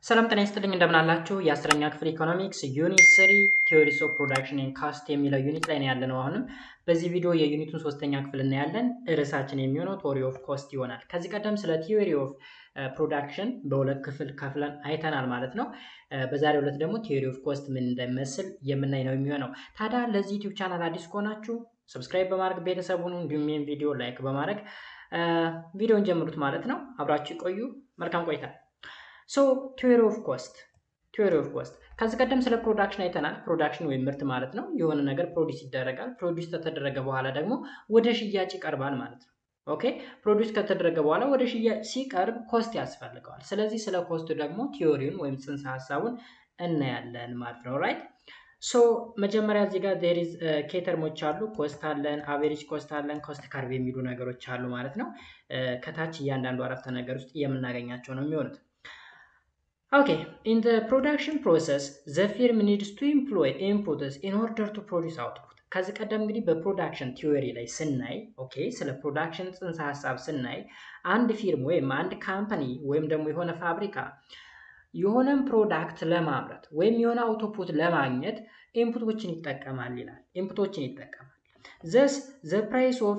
ሰላም ጤና ይስጥልኝ እንደምን አላችሁ? የአስረኛ ክፍል ኢኮኖሚክስ ዩኒት 3 ቲዮሪስ ኦፍ ፕሮዳክሽን ኤንድ ካስት የሚለው ዩኒት ላይ ነው ያለነው። አሁንም በዚህ ቪዲዮ የዩኒቱን ሶስተኛ ክፍል እናያለን። ርዕሳችን የሚሆነው ቲዮሪ ኦፍ ኮስት ይሆናል። ከዚህ ቀደም ስለ ቲዮሪ ኦፍ ፕሮዳክሽን በሁለት ክፍል ከፍለን አይተናል ማለት ነው። በዛሬው ዕለት ደግሞ ቲዮሪ ኦፍ ኮስት ምን እንደሚመስል የምናይ ነው የሚሆነው። ታዲያ ለዚህ ዩቲዩብ ቻናል አዲስ ከሆናችሁ ሰብስክራይብ በማድረግ ቤተሰብ ሁኑ። እንዲሁም ይህን ቪዲዮ ላይክ በማድረግ ቪዲዮን ጀምሩት ማለት ነው። አብራችሁ ቆዩ። መልካም ቆይታ። ሶ ቲዮሪ ኦፍ ኮስት ከዚህ ቀደም ስለ ፕሮዳክሽን አይተናል። ፕሮዳክሽን ወይም ምርት ማለት ነው። የሆነ ነገር ፕሮዲስ ይደረጋል። ፕሮዲስ ከተደረገ በኋላ ደግሞ ወደ ሽያጭ ይቀርባል ማለት ነው። ኦኬ ፕሮዲስ ከተደረገ በኋላ ወደ ሽያጭ ሲቀርብ ኮስት ያስፈልገዋል። ስለዚህ ስለ ኮስት ደግሞ ቲዮሪውን ወይም ጽንሰ ሀሳቡን እናያለን ማለት ነው። ራይት ሶ መጀመሪያ እዚህ ጋር ዜር ኢዝ ኬተርሞች አሉ። ኮስት አለን፣ አቬሬጅ ኮስት አለን፣ ኮስት ካርቭ የሚሉ ነገሮች አሉ ማለት ነው። ከታች እያንዳንዱ አረፍተ ነገር ውስጥ የምናገኛቸው ነው የሚሆኑት። Okay, in the production process, the firm needs to employ inputs in order to produce output. ከዚህ ቀደም እንግዲህ በፕሮዳክሽን ቲዮሪ ላይ ስናይ ኦኬ ስለ ፕሮዳክሽን ጽንሰ ሀሳብ ስናይ አንድ ፊርም ወይም አንድ ካምፓኒ ወይም ደግሞ የሆነ ፋብሪካ የሆነን ፕሮዳክት ለማምረት ወይም የሆነ አውትፑት ለማግኘት ኢንፑቶችን ይጠቀማል ይላል። ኢንፑቶችን ይጠቀማል። Thus, the price of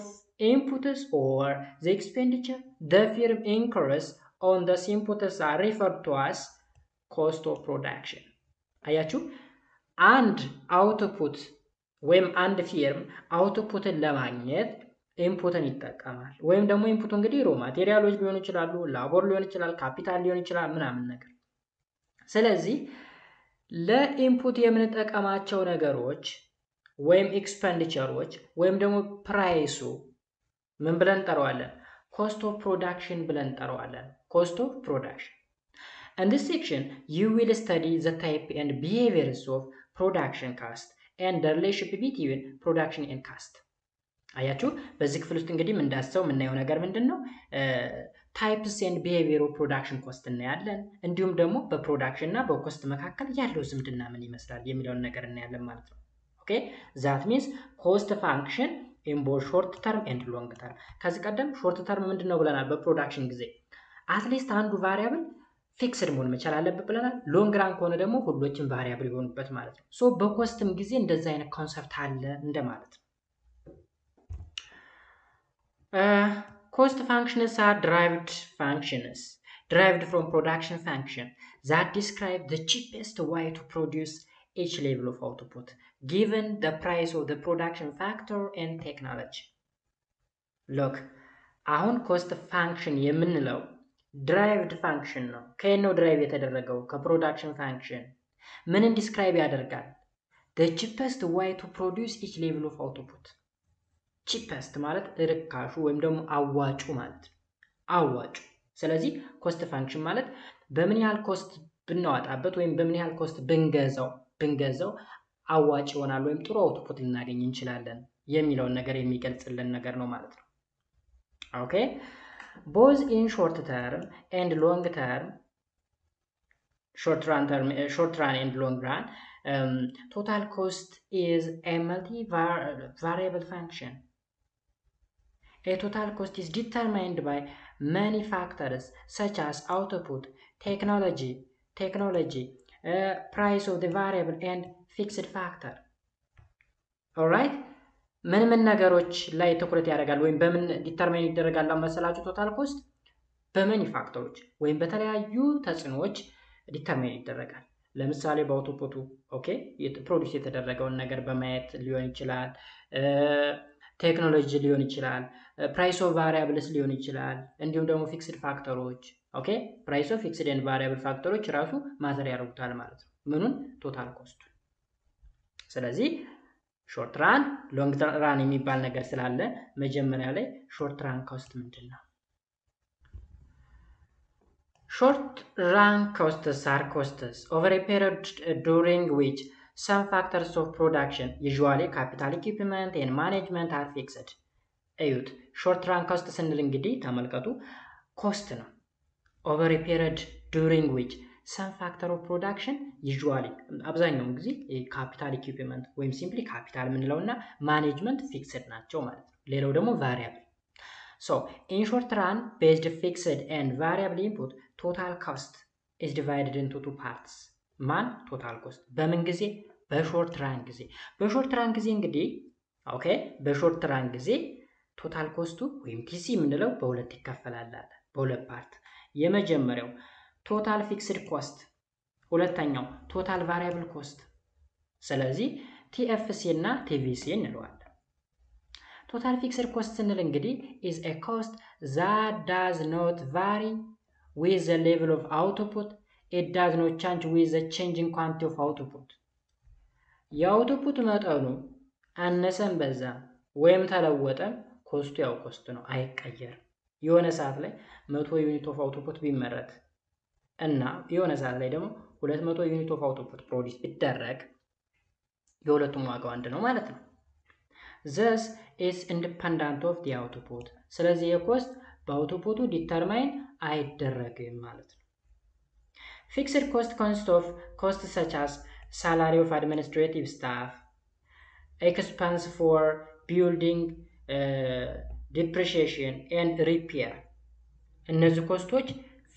inputs or the expenditure the firm incurs on the inputs are referred to as ኮስት ኦፍ ፕሮዳክሽን። አያችሁ አንድ አውትፑት ወይም አንድ ፊርም አውትፑትን ለማግኘት ኢንፑትን ይጠቀማል። ወይም ደግሞ ኢንፑት እንግዲህ ሮ ማቴሪያሎች ሊሆኑ ይችላሉ፣ ላቦር ሊሆን ይችላል፣ ካፒታል ሊሆን ይችላል ምናምን ነገር። ስለዚህ ለኢንፑት የምንጠቀማቸው ነገሮች ወይም ኤክስፔንዲቸሮች ወይም ደግሞ ፕራይሱ ምን ብለን እንጠራዋለን? ኮስት ኦፍ ፕሮዳክሽን ብለን እንጠራዋለን። ኮስት ኦፍ ፕሮዳክሽን። In this section, you will study the type and behaviors of production cost and the relationship between production and cost. አያችሁ በዚህ ክፍል ውስጥ እንግዲህ እንዳሰው የምናየው ነገር ምንድን ነው? ታይፕስ ኤንድ ቢሄቪየር ኦፍ ፕሮዳክሽን ኮስት እናያለን። እንዲሁም ደግሞ በፕሮዳክሽን እና በኮስት መካከል ያለው ዝምድና ምን ይመስላል የሚለውን ነገር እናያለን ማለት ነው። ኦኬ ዛት ሚንስ ኮስት ፋንክሽን ኢን ቦዝ ሾርት ተርም ኤንድ ሎንግ ተርም። ከዚህ ቀደም ሾርት ተርም ምንድን ነው ብለናል? በፕሮዳክሽን ጊዜ አትሊስት አንዱ ቫሪያብል ፊክስድ መሆን መቻል አለበት ብለናል። ሎንግ ራን ከሆነ ደግሞ ሁሎችም ቫሪያብል ይሆኑበት ማለት ነው። ሶ በኮስትም ጊዜ እንደዛ አይነት ኮንሰፕት አለ እንደማለት ነው። ኮስት ፋንክሽንስ አር derived from production function that describe the cheapest way to produce each level of output given the price of the production factor and technology. Look አሁን ኮስት ፋንክሽን የምንለው ድራይቭድ ፋንክሽን ነው። ከየት ነው ድራይቭ የተደረገው? ከፕሮዳክሽን ፋንክሽን። ምንን ዲስክራይብ ያደርጋል? the cheapest way to produce each level of output። cheapest ማለት ርካሹ ወይም ደግሞ አዋጩ ማለት ነው። አዋጩ። ስለዚህ ኮስት ፋንክሽን ማለት በምን ያህል ኮስት ብናወጣበት ወይም በምን ያህል ኮስት ብንገዛው አዋጭ ይሆናል ወይም ጥሩ አውትፑት ልናገኝ እንችላለን የሚለውን ነገር የሚገልጽልን ነገር ነው ማለት ነው። ኦኬ both in short term and long term, short run and long run, total cost is a multi-variable function. A total cost is determined by many factors such as output, technology, price of the variable and fixed factor. Alright? ምን ነገሮች ላይ ትኩረት ያደርጋል ወይም በምን ዲተርማይን ይደረጋል መሰላችሁ? ቶታል ኮስት በመኒ ፋክተሮች ወይም በተለያዩ ተጽዕኖዎች ዲተርማይን ይደረጋል። ለምሳሌ በአውትፑቱ ኦኬ ፕሮዲስ የተደረገውን ነገር በማየት ሊሆን ይችላል፣ ቴክኖሎጂ ሊሆን ይችላል፣ ፕራይስ ኦፍ ቫሪያብልስ ሊሆን ይችላል፣ እንዲሁም ደግሞ ፊክስድ ፋክተሮች ኦኬ ፕራይስ ኦፍ ፊክስድ ኤንድ ቫሪያብል ፋክተሮች ራሱ ማተር ያደርጉታል ማለት ነው። ምኑን? ቶታል ኮስቱ። ስለዚህ ሾርት ራን ሎንግ ራን የሚባል ነገር ስላለ መጀመሪያ ላይ ሾርት ራን ኮስት ምንድን ነው? ሾርት ራን ኮስትስ አር ኮስትስ ኦቨር ኤ ፔሪድ ዱሪንግ ዊች some factors of production usually capital equipment and management are fixed. እዩት ሾርት ራን ኮስት ስንል እንግዲህ ተመልከቱ ኮስት ነው። ኦቨር ኤ ፔሪድ ዱሪንግ ዊች some factor of production usually አብዛኛውን ጊዜ ካፒታል ኢኩዊፕመንት ወይም ሲምፕሊ ካፒታል የምንለውና ማኔጅመንት ፊክስድ ናቸው ማለት ነው። ሌላው ደግሞ ቫሪያብል። ሶ ኢን ሾርት ራን ቤዝድ ፊክስድ ኤንድ ቫሪያብል ኢንፑት total cost is divided into two parts ማን ቶታል ኮስት በምን ጊዜ በሾርት ራን ጊዜ በሾርት ራን ጊዜ እንግዲህ ኦኬ በሾርት ራን ጊዜ ቶታል ኮስቱ ወይም ቲሲ የምንለው በሁለት ይከፈላል በሁለት ፓርት የመጀመሪያው ቶታል ፊክስድ ኮስት ሁለተኛው ቶታል ቫሪያብል ኮስት ስለዚህ ቲኤፍሲ እና ቲቪሲ እንለዋለን ቶታል ፊክስድ ኮስት ስንል እንግዲህ is a cost that does not vary with the level of output it does not change with the changing quantity of output የአውትፑት መጠኑ አነሰን በዛ ወይም ተለወጠ ኮስቱ ያው ኮስት ነው አይቀየርም የሆነ ሰዓት ላይ 100 ዩኒት ኦፍ አውትፑት ቢመረት እና የሆነ ሰዓት ላይ ደግሞ 200 ዩኒት ኦፍ አውትፑት ፕሮዲዩስ ቢደረግ የሁለቱም ዋጋው አንድ ነው ማለት ነው thus is independent of the output ስለዚህ የኮስት በአውትፑቱ ዲተርማይን አይደረግም ማለት ነው fixed cost consists of costs such as salary of administrative staff expense for building depreciation and repair እነዚህ ኮስቶች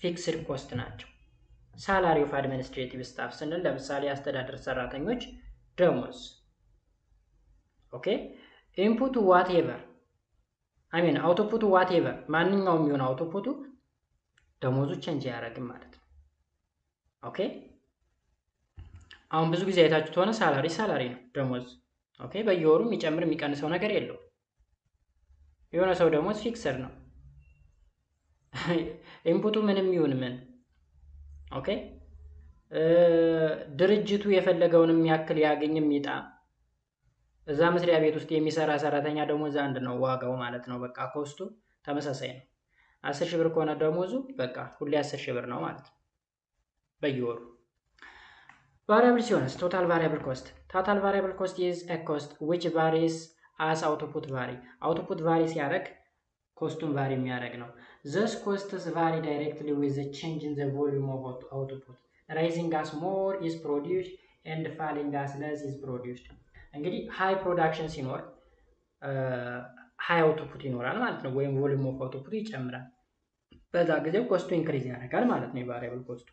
ፊክስድ ኮስት ናቸው salary of administrative staff ስንል ለምሳሌ አስተዳደር ሰራተኞች ደሞዝ ኦኬ ኢንፑት whatever I mean output whatever ማንኛውም ይሁን አውትፑቱ ደሞዙ ቼንጅ ያደርግም ማለት ነው ኦኬ አሁን ብዙ ጊዜ አይታችሁት ሆነ ሳላሪ ነው ደሞዝ ኦኬ በየወሩ የሚጨምር የሚቀንሰው ነገር የለው የሆነ ሰው ደሞዝ ፊክስድ ነው ኢንፑቱ ምንም ይሁን ምን ኦኬ ድርጅቱ የፈለገውንም ያክል ያገኝም ይጣ እዛ መስሪያ ቤት ውስጥ የሚሰራ ሰራተኛ ደሞዝ አንድ ነው ዋጋው ማለት ነው በቃ ኮስቱ ተመሳሳይ ነው 10,000 ብር ከሆነ ደሞዙ በቃ ሁሌ 10,000 ብር ነው ማለት ነው በየወሩ variable ሲሆንስ total variable cost is a cost which varies as output vary ሲያደርግ ኮስቱን ቫሪ የሚያደርግ ነው thus costs vary directly with the change in the volume of output rising as more is produced and falling as less is produced እንግዲህ ሃይ ፕሮዳክሽን ሲኖር ሃይ አውትፑት ይኖራል ማለት ነው ወይም ቮሊዩም ኦፍ አውትፑት ይጨምራል በዛ ጊዜ ኮስቱ ኢንክሪዝ ያደርጋል ማለት ነው የቫሪያብል ኮስቱ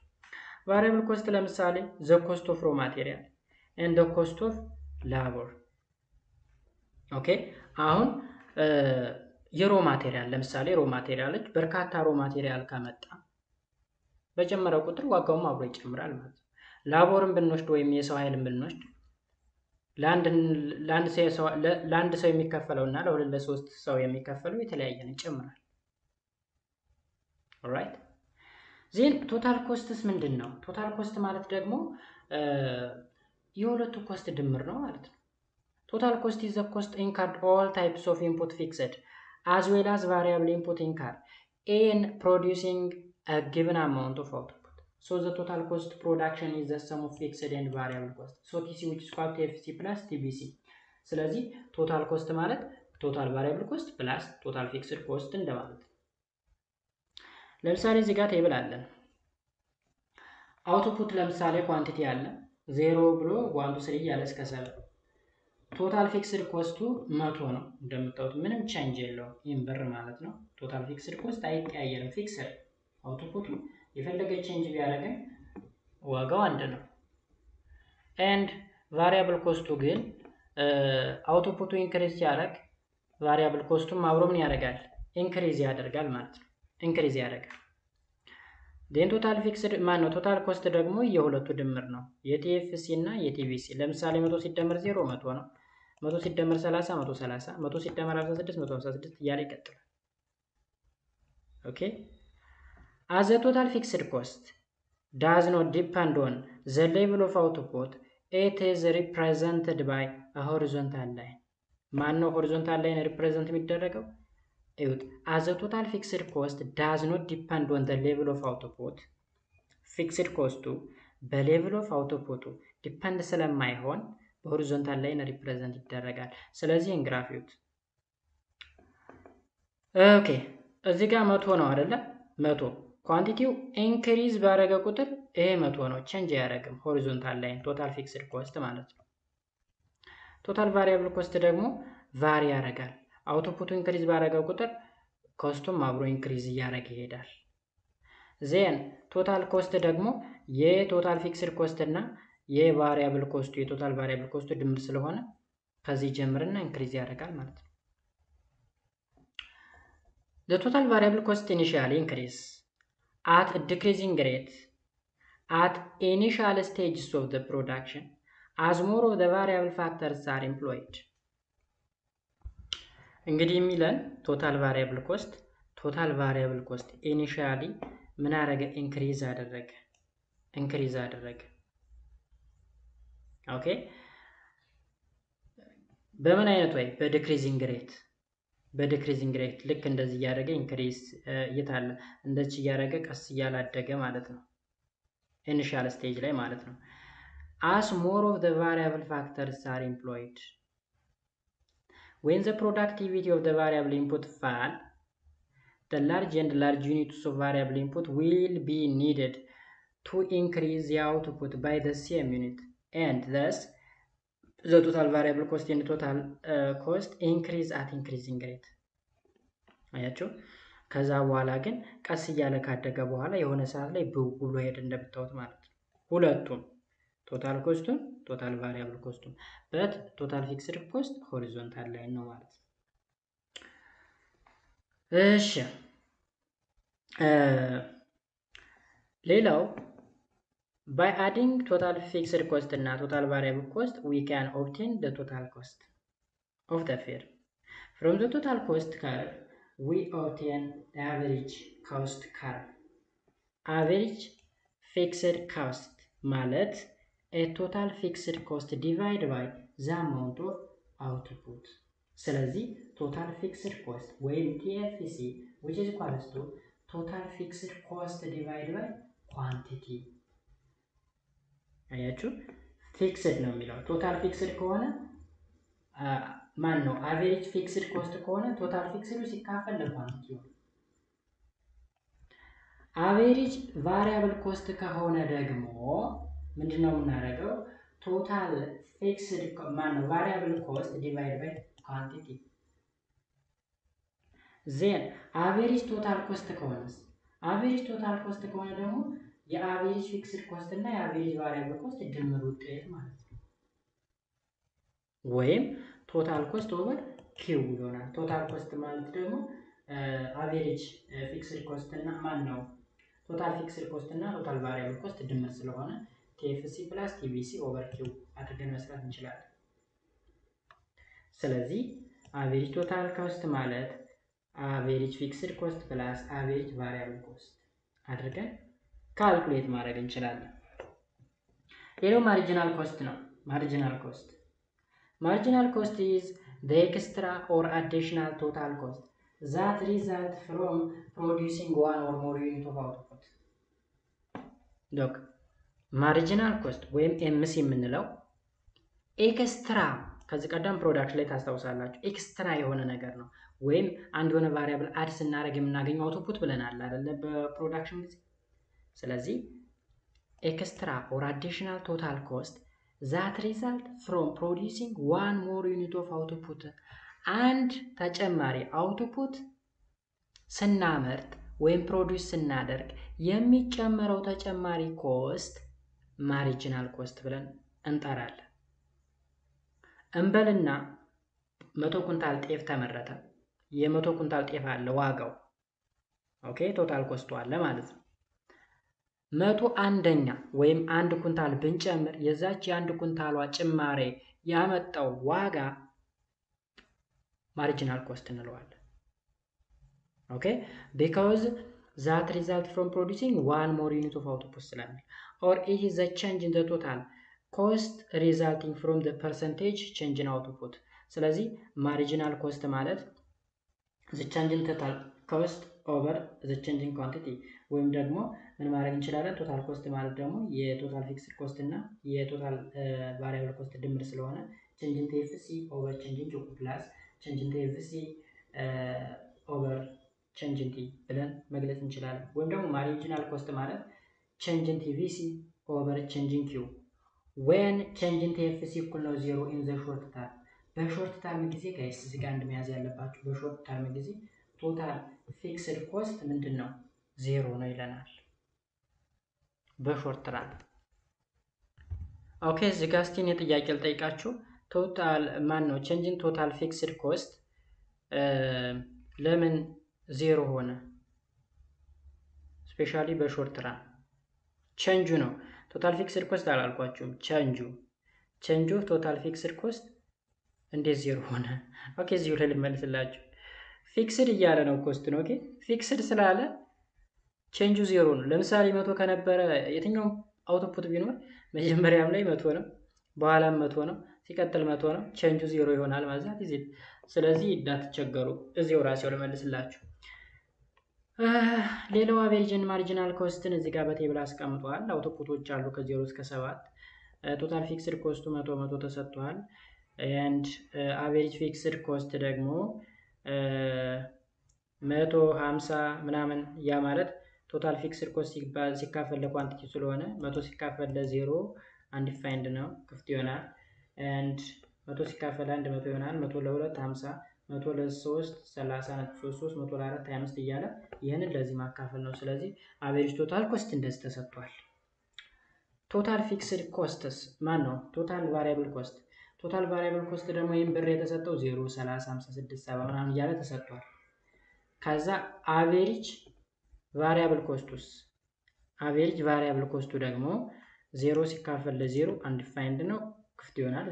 ቫሪያብል ኮስት ለምሳሌ the cost of raw material and the cost of labor ኦኬ አሁን የሮ ማቴሪያል ለምሳሌ ሮ ማቴሪያሎች በርካታ ሮ ማቴሪያል ከመጣ በጨመረ ቁጥር ዋጋውም አብሮ ይጨምራል ማለት ነው ላቦርን ብንወስድ ወይም የሰው ኃይልን ብንወስድ ለአንድ ሰው የሚከፈለውና ለሁለት ለሶስት ሰው የሚከፈለው የተለያየ ነው ይጨምራል ኦልራይት ዜን ቶታል ኮስትስ ምንድነው ቶታል ኮስት ማለት ደግሞ የሁለቱ ኮስት ድምር ነው ማለት ነው total cost is the cost incurred all types of input fixed as well as variable input incurred in producing a given amount of output so the total cost production is the sum of fixed and variable cost so TC which is equal to FC plus TBC ስለዚህ total cost ማለት total variable cost plus total fixed cost እንደማለት ለምሳሌ እዚህ ጋር ቴብል አለን አውትፑት ለምሳሌ ኳንቲቲ አለ 0 ብሎ 1 2 3 ያለ እስከ 7 ቶታል ፊክስድ ኮስቱ 100 ነው እንደምታዩት ምንም ቼንጅ የለውም ይሄን ብር ማለት ነው ቶታል ፊክስድ ኮስት አይቀያየርም ፊክስድ አውትፑት የፈለገ ቼንጅ ቢያደርግ ዋጋው አንድ ነው and variable ኮስቱ ግን አውትፑቱ ኢንክሪዝ ያደርግ variable ኮስቱም አብሮ ምን ያደርጋል ኢንክሪዝ ያደርጋል ማለት ነው ኢንክሪዝ ያደርጋል then total fixed ማነው total cost ደግሞ የሁለቱ ድምር ነው የቲኤፍሲ እና የቲቪሲ ለምሳሌ 100 ሲደመር 0 100 ነው 100 ሲደመር 30 130 100 ሲደመር 56 156 እያለ ይቀጥላል ኦኬ as a total fixed cost does not depend on the level of output it is represented by a horizontal line ማነው horizontal line represent የሚደረገው as a total fixed cost does not depend on the level of output fixed cost በlevel of output depend ስለማይሆን በሆሪዞንታል ላይን ሪፕሬዘንት ይደረጋል ስለዚህ እንግራፊውት ኦኬ እዚህ ጋር 100 ነው አይደለ 100 ኳንቲቲው ኢንክሪዝ ባረገ ቁጥር ይሄ 100 ነው ቼንጅ ያደርግም ሆሪዞንታል ላይን ቶታል ፊክስድ ኮስት ማለት ነው ቶታል ቫሪያብል ኮስት ደግሞ ቫሪ ያደርጋል አውትፑቱ ኢንክሪዝ ባረገ ቁጥር ኮስቱም አብሮ ኢንክሪዝ ያደርግ ይሄዳል ዜን ቶታል ኮስት ደግሞ የቶታል ፊክስድ ኮስት እና የቫሪያብል ኮስቱ የቶታል ቫሪያብል ኮስቱ ድምር ስለሆነ ከዚህ ጀምርና ኢንክሪዝ ያደርጋል ማለት ነው። The total variable cost initially increase at a decreasing rate at initial stages of the production as more of the variable factors are employed. እንግዲህ የሚለን ቶታል ቫሪያብል ኮስት ኢኒሺያሊ ምን አደረገ? ኢንክሪዝ አደረገ። ኦኬ በምን አይነት ወይ? በዲክሪዚንግ ሬት ልክ እንደዚህ እያደረገ ኢንክሪዝ እየታለ እንደዚህ እያደረገ ቀስ እያላደገ ማለት ነው። ኢኒሺያል ስቴጅ ላይ ማለት ነው። as more of the variable factors are employed. When the productivity of the variable input fall, the large units of variable input will be needed to increase the output by the same unit, and thus the total variable cost and total cost increase at increasing rate. አያችሁ? ከዛ በኋላ ግን ቀስ እያለ ካደገ በኋላ የሆነ ሰዓት ላይ ብሎ ሄድ እንደምታዩት ማለት ነው። ሁለቱም ቶታል ኮስቱን ቶታል ቫሪያብል ኮስቱን በት ቶታል ፊክስድ ኮስት ሆሪዞንታል ላይን ነው ማለት ነው። እሺ ሌላው by adding total fixed cost እና total variable cost we can obtain the total cost of the fare. From the total cost curve we obtain the average cost curve. Average fixed cost ማለት a total fixed cost divided by the amount of output. ስለዚህ total fixed cost ወይም TFC which is equals to total fixed cost divided by quantity. አያችሁ? ፊክስድ ነው የሚለው ቶታል ፊክስድ ከሆነ ማን ነው? አቨሬጅ ፊክስድ ኮስት ከሆነ ቶታል ፊክስዱ ሲካፈል ለኳንቲቲ ነው። አቨሬጅ ቫሪያብል ኮስት ከሆነ ደግሞ ምንድነው የምናደርገው? ቶታል ፊክስድ ማነው ቫሪያብል ኮስት ዲቫይድ ባይ ኳንቲቲ። ዜን አቨሬጅ ቶታል ኮስት ከሆነስ? አቨሬጅ ቶታል ኮስት ከሆነ ደግሞ የአቨሬጅ ፊክስድ ኮስት እና የአቨሬጅ ቫሪያብል ኮስት ድምር ውጤት ማለት ነው። ወይም ቶታል ኮስት ኦቨር ኪው ይሆናል። ቶታል ኮስት ማለት ደግሞ አቨሬጅ ፊክስድ ኮስት እና ማን ነው ቶታል ፊክስድ ኮስት እና ቶታል ቫሪያብል ኮስት ድምር ስለሆነ ቲኤፍሲ ፕላስ ቲቪሲ ኦቨር ኪው አድርገን መስራት እንችላለን። ስለዚህ አቨሬጅ ቶታል ኮስት ማለት አቨሬጅ ፊክስድ ኮስት ፕላስ አቨሬጅ ቫሪያብል ኮስት አድርገን ካልኩሌት ማድረግ እንችላለን። ሌላው ማርጂናል ኮስት ነው። ማርጂናል ኮስት is the extra or additional total cost that result from producing one or more unit of output. ዶክ ማርጂናል ኮስት ወይም ኤምሲ የምንለው ኤክስትራ ከዚህ ቀደም ፕሮዳክት ላይ ታስታውሳላችሁ። ኤክስትራ የሆነ ነገር ነው። ወይም አንድ የሆነ ቫሪያብል አድ ስናደርግ የምናገኘው አውትፑት ብለናል አይደለ? በፕሮዳክሽን ጊዜ። ስለዚህ ኤክስትራ ኦር አዲሽናል ቶታል ኮስት ዛት ሪዛልት ፍሮም ፕሮዲውሲንግ ዋን ሞር ዩኒት ኦፍ አውትፑት፣ አንድ ተጨማሪ አውትፑት ስናመርት ወይም ፕሮዲውስ ስናደርግ የሚጨመረው ተጨማሪ ኮስት ማርጂናል ኮስት ብለን እንጠራለን። እንበልና 100 ኩንታል ጤፍ ተመረተ። የ100 ኩንታል ጤፍ አለ ዋጋው። ኦኬ ቶታል ኮስቱ አለ ማለት ነው። 101ኛ ወይም 1 ኩንታል ብንጨምር የዛች የ1 ኩንታሏ ጭማሬ ያመጣው ዋጋ ማርጂናል ኮስት እንለዋለን። ኦኬ because that result from producing one more unit of output ስለሚል or it is the change in the total cost resulting from the percentage change in output። ስለዚህ ማርጂናል ኮስት ማለት the change in total cost over the change in quantity ወይም ደግሞ ምን ማድረግ እንችላለን? ቶታል ኮስት ማለት ደግሞ የቶታል ፊክስድ ኮስት እና የቶታል ቫሪያብል ኮስት ድምር ስለሆነ change in TFC over change in Q plus change in TFC over change in T ብለን መግለጽ እንችላለን። ወይም ደግሞ ማርጂናል ኮስት ማለት change in TVC over change in Q when change in TFC እኩል ነው 0 in the short term። በሾርት ተርም ጊዜ ጋይስ እዚህ ጋር አንድ መያዝ ያለባችሁ በሾርት ተርም ጊዜ ቶታል ፊክስድ ኮስት ምንድነው? 0 ነው ይለናል። በሾርት ራን። ኦኬ እዚህ ጋር እስቲ እኔ ጥያቄ ልጠይቃችሁ። ቶታል ማን ነው ቼንጅን ቶታል ፊክስድ ኮስት ለምን ዜሮ ሆነ? ስፔሻሊ በሾርት ራን ቼንጁ ነው ቶታል ፊክስድ ኮስት አላልኳችሁም። ቼንጁ ቶታል ፊክስድ ኮስት እንዴት ዜሮ ሆነ? ኦኬ እዚሁ ላይ ልመልስላችሁ። ፊክስድ እያለ ነው ኮስት ነው። ኦኬ ፊክስድ ስላለ ቼንጁ ዜሮ ነው። ለምሳሌ 100 ከነበረ የትኛውም አውትፑት ቢኖር መጀመሪያም ላይ 100 ነው፣ በኋላም 100 ነው፣ ሲቀጥል 100 ነው። ቼንጁ ዜሮ ይሆናል ማለት ነው። ስለዚህ እንዳትቸገሩ እዚሁ ራሴው ልመልስላችሁ። ሌላው አቬሬጅን ማርጂናል ኮስትን እዚህ ጋር በቴብል አስቀምጧል። አውትፑቶች አሉ ከ0 እስከ 7። ቶታል ፊክስድ ኮስቱ 100 ተሰጥቷል። ኤንድ አቬሬጅ ፊክስድ ኮስት ደግሞ 150 ምናምን። ያ ማለት ቶታል ፊክስድ ኮስት ሲካፈል ለኳንቲቲ ስለሆነ 100 ሲካፈል ለ0 አንዲፋይንድ ነው፣ ክፍት ይሆናል። ኤንድ 100 ሲካፈል 1 100 ይሆናል። 100 ለ2 50፣ 100 ለ3 30.33፣ 100 ለ4 25 እያለ ይህንን ለዚህ ማካፈል ነው። ስለዚህ አቬሬጅ ቶታል ኮስት እንደዚህ ተሰጥቷል። ቶታል ፊክስድ ኮስትስ ማን ነው? ቶታል ቫሪያብል ኮስት። ቶታል ቫሪያብል ኮስት ደግሞ ይህን ብር የተሰጠው 0፣ 30፣ 56፣ 70 ምናምን እያለ ተሰጥቷል። ከዛ አቬሬጅ ቫሪያብል ኮስቱስ? አቬሬጅ ቫሪያብል ኮስቱ ደግሞ 0 ሲካፈል ለ0 አንዲፋይንድ ነው፣ ክፍት ይሆናል።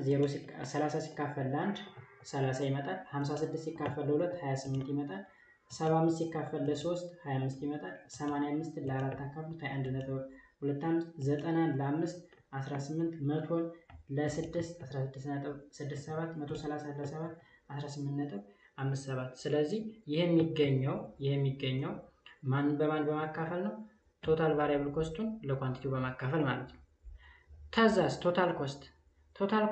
30 ሲካፈል ለ1 30 ይመጣል። 56 ሲካፈል ለ2 28 ይመጣል። 75 ሲካፈል ለ3 25 ይመጣል። 85 ለ4 አካፍሉት 21.25፣ 90 ለ5 18፣ 100 ለ6 16.67፣ 130 ለ7 18.57። ስለዚህ ይህ የሚገኘው ማን በማን በማካፈል ነው? ቶታል ቫሪያብል ኮስቱን ለኳንቲቲው በማካፈል ማለት ነው። ከዛስ ቶታል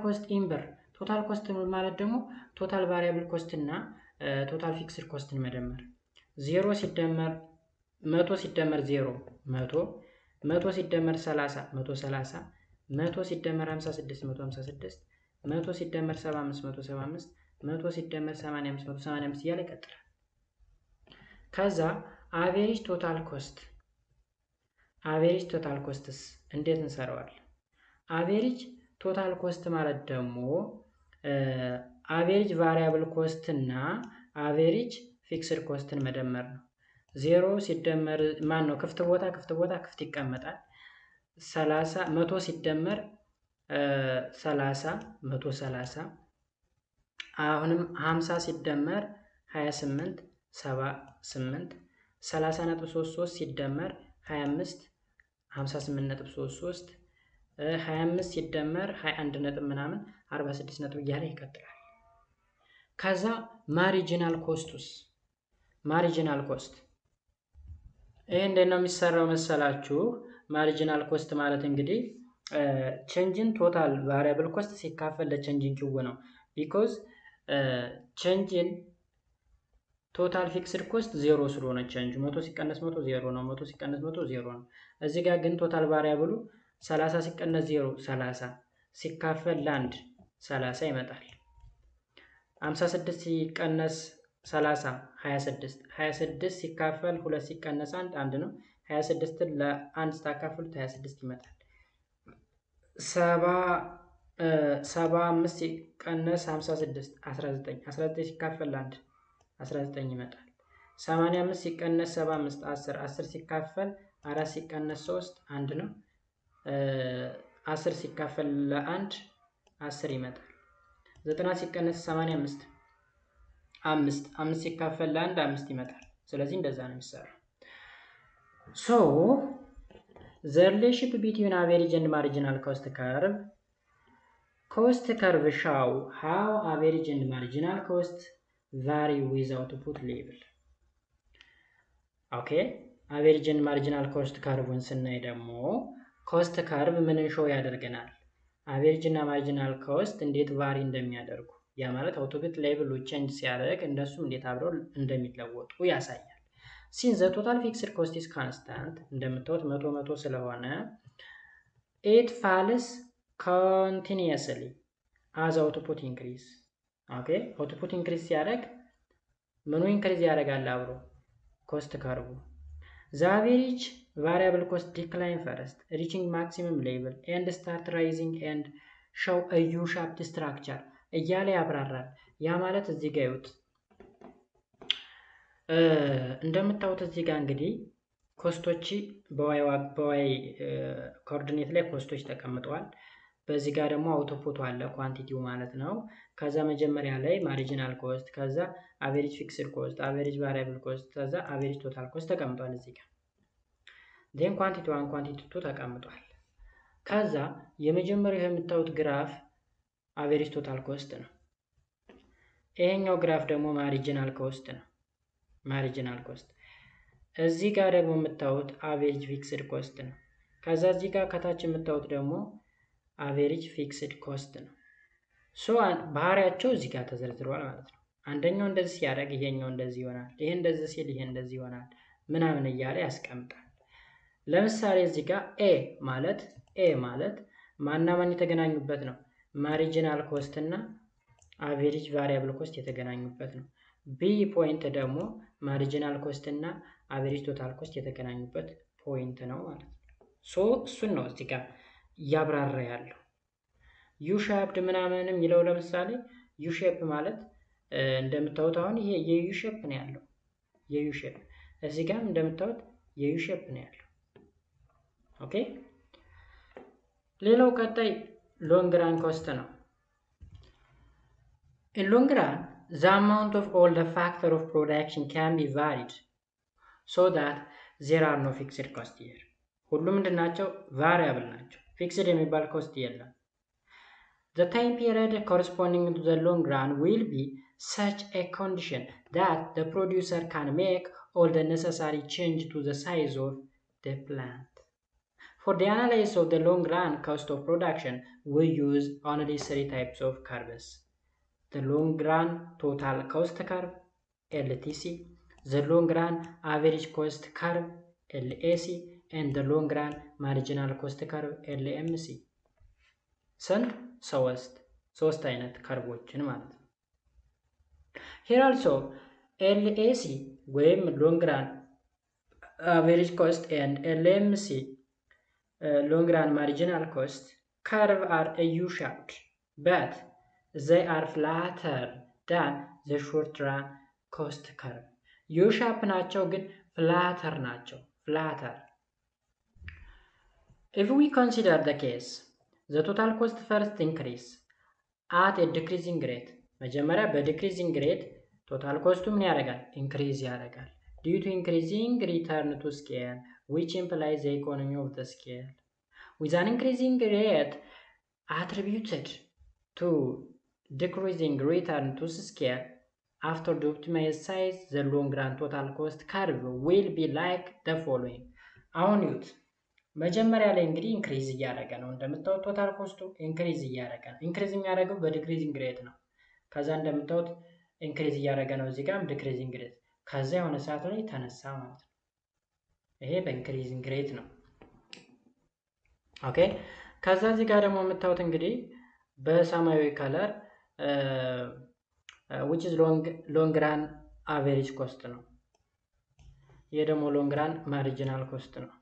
ኮስት ኢን ብር። ቶታል ኮስት ማለት ደግሞ ቶታል ቫሪያብል ኮስት እና ቶታል ፊክስድ ኮስትን መደመር። 0 ሲደመር 100 ሲደመር 0 100፣ 100 ሲደመር 30 130፣ 100 ሲደመር 56 156፣ 100 ሲደመር 75 175፣ 100 ሲደመር 85 185 እያለ ይቀጥላል። ከዛ አቬሬጅ ቶታል ኮስትስ እንዴት እንሰራዋለን? አቬሬጅ ቶታል ኮስት ማለት ደግሞ አቬሬጅ ቫሪያብል ኮስት እና አቬሬጅ ፊክስድ ኮስትን መደመር ነው። 0 ሲደመር ማን ነው? ክፍት ቦታ ክፍት ይቀመጣል። 30 100 ሲደመር 30 130፣ አሁንም 50 ሲደመር 28 78፣ 30.33 ሲደመር 25 58.33፣ 25 ሲደመር 21 ነጥብ ምናምን 46 ነጥብ እያለ ይቀጥላል። ከዛ ማሪጂናል ኮስት ይሄ እንዴት ነው የሚሰራው መሰላችሁ? ማሪጂናል ኮስት ማለት እንግዲህ ቼንጅን ቶታል ቫሪያብል ኮስት ሲካፈል ለቼንጅን ኪው ነው። ቢኮዝ ቼንጅን ቶታል ፊክስድ ኮስት 0 ስለሆነ ቼንጅ 100 ሲቀነስ 100 0 ነው። 100 ሲቀነስ 100 0 ነው። እዚህ ጋር ግን ቶታል ቫሪያብሉ 30 ሲቀነስ 0 30 ሲካፈል ለ1 30 ይመጣል። 56 ሲቀነስ 30 26፣ 26 ሲካፈል 2 ሲቀነስ 1 1 ነው። 26 ለ1 ስታካፍሉት 26 ይመጣል። 75 ሲቀነስ 56 19፣ 19 ሲካፈል ለ1 19 ይመጣል። 85 ሲቀነስ 75 10፣ 10 ሲካፈል 4 ሲቀነስ 3 1 ነው። 10 ሲካፈል ለ1 10 ይመጣል። 90 ሲቀነስ 85 5 ሲካፈል ለ1 5 ይመጣል። ስለዚህ እንደዛ ነው የሚሰራው። ሶ the relationship between average and marginal cost curve show how average and marginal cost vary with output level. ኦኬ አቬሬጅ and marginal cost curve ስናይ ደግሞ ኮስት ካርቭ ምን ሾው ያደርገናል? አቬሬጅ እና ማርጂናል ኮስት እንዴት ቫሪ እንደሚያደርጉ፣ ያ ማለት አውትፑት ሌቭሉ ቼንጅ ሲያደርግ እነሱም እንዴት አብረው እንደሚለወጡ ያሳያል። ሲንስ ዘ ቶታል ፊክስድ ኮስት ኢዝ ካንስታንት እንደምታዩት 100 ስለሆነ ኢት ፋልስ ኮንቲኒየስሊ አዝ አውትፑት ኢንክሪዝ። ኦኬ አውትፑት ኢንክሪዝ ሲያደርግ ምኑ ኢንክሪዝ ያደርጋል? አብሮ ኮስት ካርቡ። The average variable cost decline first, reaching maximum level and start rising and show a U-shaped structure እያለ ያብራራል። ያ ማለት እዚህ ጋር ይዩት። እንደምታዩት እዚህ ጋር እንግዲህ ኮስቶች በዋይ ኮኦርዲኔት ላይ ኮስቶች ተቀምጠዋል። በዚህ ጋር ደግሞ አውቶፑቱ አለ ኳንቲቲው ማለት ነው። ከዛ መጀመሪያ ላይ ማርጂናል ኮስት፣ ከዛ አቨሬጅ ፊክስድ ኮስት፣ አቨሬጅ ቫሪያብል ኮስት፣ ከዛ አቨሬጅ ቶታል ኮስት ተቀምጧል እዚህ ጋር። ዜን ኳንቲቲ 1 ኳንቲቲ 2 ተቀምጧል። ከዛ የመጀመሪያው የምታዩት ግራፍ አቨሬጅ ቶታል ኮስት ነው። ይሄኛው ግራፍ ደግሞ ማርጂናል ኮስት ነው። ማርጂናል ኮስት። እዚህ ጋር ደግሞ የምታዩት አቨሬጅ ፊክስድ ኮስት ነው። ከዛ እዚህ ጋር ከታች የምታዩት ደግሞ አቨሬጅ ፊክስድ ኮስት ነው። ሶ ባህሪያቸው እዚህ ጋር ተዘርዝሯል ማለት ነው። አንደኛው እንደዚህ ሲያደርግ ይሄኛው እንደዚህ ይሆናል፣ ይሄ እንደዚህ ሲል ይሄ እንደዚህ ይሆናል ምናምን እያለ ያስቀምጣል። ለምሳሌ እዚህ ጋር ኤ ማለት ማና ማን የተገናኙበት ነው? ማርጂናል ኮስት እና አቨሬጅ ቫሪያብል ኮስት የተገናኙበት ነው። ቢ ፖይንት ደግሞ ማርጂናል ኮስት እና አቨሬጅ ቶታል ኮስት የተገናኙበት ፖይንት ነው ማለት ነው። ሶ እሱን ነው እዚህ ጋር እያብራራ ያለው። ዩ ሼፕድ ምናምን የሚለው ለምሳሌ ዩ ሼፕ ማለት እንደምታዩት አሁን ይሄ የዩ ሼፕ ነው ያለው። የዩ ሼፕ እዚህ ጋር እንደምታዩት የዩ ሼፕ ነው ያለው። ኦኬ። ሌላው ቀጣይ ሎንግ ራን ኮስት ነው። In long run, the amount of all the factor of production can be varied so that there are no fixed cost here. ሁሉም ምንድናቸው? ቫሪያብል ናቸው። ፊክስድ የሚባል ኮስት የለም። The time period corresponding to the long run will be such a condition that the producer can make all the necessary change to the size of the plant. For the analysis of the long run cost of production, we use only 3 types of curves. The long run total cost curve, LTC, the long run average cost curve, LAC, and the long run marginal cost curve, LMC. ስንት? ሶስት አይነት ከርቦችን ማለት ነው። Here also LAC ወይም long run average cost and LMC long run marginal cost curve are a U-shaped, but they are flatter than the short run cost curve. U-shape ናቸው ግን flatter ናቸው. Flatter. If we consider the case, the total cost first increase at a decreasing rate. መጀመሪያ በዲክሪዚንግ ሬት ቶታል ኮስቱ ምን ያደርጋል? ኢንክሪዝ ያደርጋል. Due to increasing return to scale, which implies the economy of the scale. With an increasing rate attributed to decreasing return to scale, after the optimized size, the long run total cost curve will be like the following. አሁን ዩት መጀመሪያ ላይ እንግዲህ ኢንክሪዝ እያደረገ ነው። እንደምታዩት ቶታል ኮስቱ ኢንክሪዝ እያደረገ ነው። ኢንክሪዝ የሚያደርገው በዲክሪዚንግ ሬት ነው። ከዛ እንደምታዩት ኢንክሪዝ እያደረገ ነው። እዚህ ጋርም ዲክሪዚንግ ሬት፣ ከዛ የሆነ ሰዓት ላይ ተነሳ ማለት ነው። ይሄ በኢንክሪዚንግ ሬት ነው። ኦኬ። ከዛ እዚህ ጋር ደግሞ የምታዩት እንግዲህ በሰማያዊ ከለር which is long run average cost ነው። ይሄ ደግሞ long run marginal cost ነው።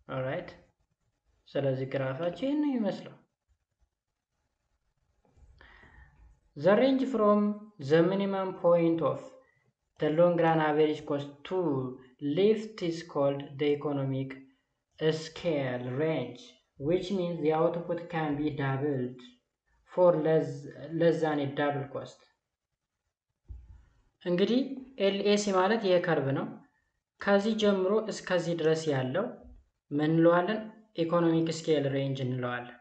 ኦልራይት። ስለዚህ ግራፋችን ይሄን ይመስላል። The range from the minimum point of the long run average cost to left is called the economic scale range, which means the output can be doubled for less than a double cost. እንግዲህ LAC ማለት ይሄ ከርቭ ነው። ከዚህ ጀምሮ እስከዚህ ድረስ ያለው ምን እንለዋለን? ኢኮኖሚክ ስኬል ሬንጅ እንለዋለን።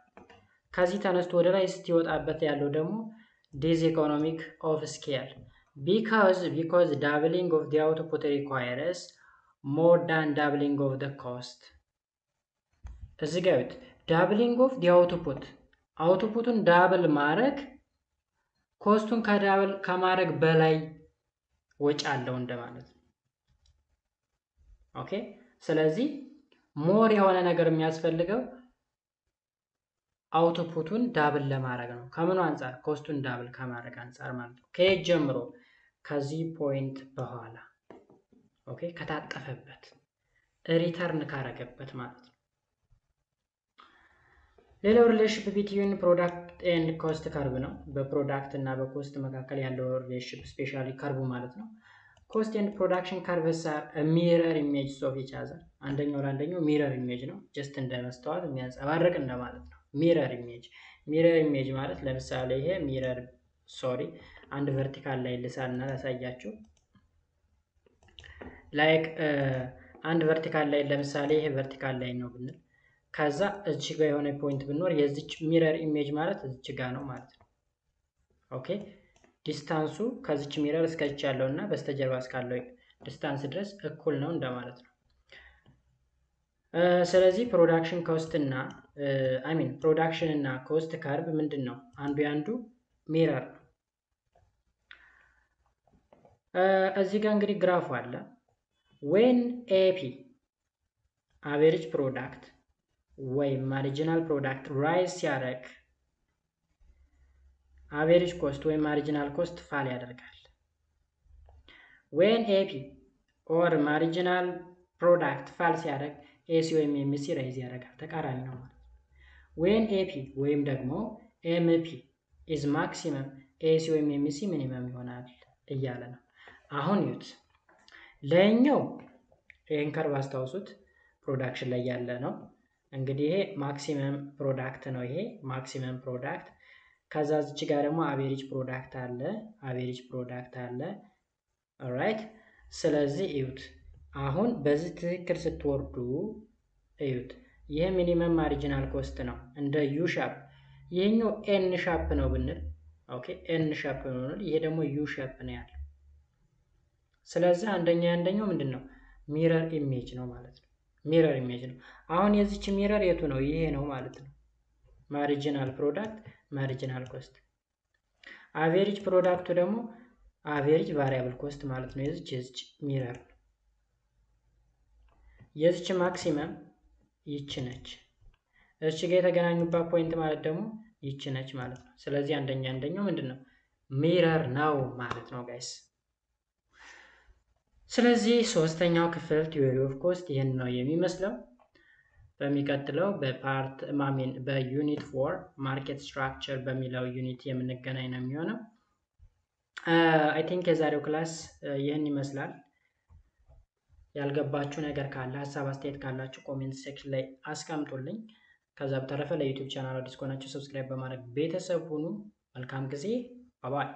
ከዚህ ተነስቶ ወደ ላይ ስትወጣበት ያለው ደግሞ diseconomic of scale, because doubling of the output requires more than doubling of the cost. እዚህ ጋር doubling of the output, አውትፑቱን ዳብል ማድረግ ኮስቱን ከዳብል ከማድረግ በላይ ወጪ አለው እንደማለት ነው። ኦኬ። ስለዚህ ሞር የሆነ ነገር የሚያስፈልገው አውትፑቱን ዳብል ለማድረግ ነው። ከምኑ አንፃር? ኮስቱን ዳብል ከማድረግ አንፃር ማለት ነው። ከየት ጀምሮ? ከዚህ ፖይንት በኋላ። ኦኬ ከታጠፈበት ሪተርን ካረገበት ማለት ነው። ሌላው ሪሌሽንሺፕ ቢትዊን ፕሮዳክት ኤንድ ኮስት ከርቭ ነው። በፕሮዳክት እና በኮስት መካከል ያለው ሪሌሽንሺፕ ስፔሻሊ ከርቭ ማለት ነው። ኮስት ኤንድ ፕሮዳክሽን ከርቭስ አር ሚረር ኢሜጅ ኦፍ ኢች አዘር። አንደኛው ለአንደኛው ሚረር ኢሜጅ ነው። ጀስት እንደ መስታወት የሚያንጸባርቅ እንደማለት ነው። ሚረር ኢሜጅ ማለት ለምሳሌ ይሄ ሚረር አንድ ቨርቲካል ላይ ልሳልና ላሳያችሁ። ላይክ አንድ ቨርቲካል ላይ ለምሳሌ ይሄ ቨርቲካል ላይ ነው ብንል ከዛ እዚህ ጋር የሆነ ፖይንት ብንኖር የዚች ሚረር ኢሜጅ ማለት እዚህ ጋር ነው ማለት ነው። ኦኬ ዲስታንሱ ከዚች ሚረር እስከዚች ያለው እና በስተጀርባ እስካለው ዲስታንስ ድረስ እኩል ነው እንደማለት ነው። ስለዚህ ፕሮዳክሽን ኮስት እና ፕሮዳክሽን እና ኮስት ከርቭ ምንድን ነው? አንዱ ያንዱ ሚረር ነው። እዚህ ጋር እንግዲህ ግራፉ አለ። ዌን ኤፒ አቬሬጅ ፕሮዳክት ወይም ማሪጂናል ፕሮዳክት ራይዝ ሲያደርግ አቬሬጅ ኮስት ወይም ማሪጂናል ኮስት ፋል ያደርጋል። ዌን ኤፒ ኦር ማሪጂናል ፕሮዳክት ፋል ሲያደርግ ኤሲ ወይም ኤምሲ ራይዝ ያደርጋል። ተቃራኒ ነው ማለት ነው። ዌን ኤፒ ወይም ደግሞ ኤምፒ ኢዝ ማክሲመም ኤሲ ወይም ኤምሲ ሚኒመም ይሆናል እያለ ነው። አሁን ዩት ለኛው ይህን ከርቭ አስታውሱት። ፕሮዳክሽን ላይ ያለ ነው እንግዲህ ይሄ ማክሲመም ፕሮዳክት ነው። ይሄ ማክሲመም ፕሮዳክት ከዛ እዚች ጋር ደግሞ አቬሬጅ ፕሮዳክት አለ። ኦልራይት ስለዚህ እዩት። አሁን በዚህ ትክክል ስትወርዱ እዩት። ይሄ ሚኒመም ማሪጂናል ኮስት ነው እንደ ዩ ሻፕ። ይሄኛው ኤን ሻፕ ነው ብንል ኦኬ ኤን ሻፕ ነው ብንል ይሄ ደግሞ ዩ ሻፕ ነው ያለው። ስለዚህ አንደኛው ምንድነው? ሚረር ኢሜጅ ነው ማለት ነው። ሚረር ኢሜጅ ነው። አሁን የዚች ሚረር የቱ ነው? ይሄ ነው ማለት ነው። ማሪጂናል ፕሮዳክት ማሪጂናል ኮስት። አቬሬጅ ፕሮዳክቱ ደግሞ አቬሬጅ ቫሪያብል ኮስት ማለት ነው። የዚች ሚረር ነው። የዚች ማክሲመም ይች ነች። እዚህ ጋር የተገናኙባት ፖይንት ማለት ደግሞ ይች ነች ማለት ነው። ስለዚህ አንደኛው ምንድነው? ሚረር ነው ማለት ነው ጋይስ። ስለዚህ ሶስተኛው ክፍል ቲዮሪ ኦፍ ኮስት ይህን ነው የሚመስለው። በሚቀጥለው በዩኒት 4 ማርኬት ስትራክቸር በሚለው ዩኒት የምንገናኝ ነው የሚሆነው። አይ ቲንክ የዛሬው ክላስ ይህን ይመስላል። ያልገባችሁ ነገር ካለ ሀሳብ አስተያየት ካላችሁ ኮሜንት ሴክሽን ላይ አስቀምጡልኝ። ከዛ በተረፈ ለዩቲዩብ ቻናል አዲስ ከሆናችሁ ሰብስክራይብ በማድረግ ቤተሰብ ሁኑ። መልካም ጊዜ። ባባይ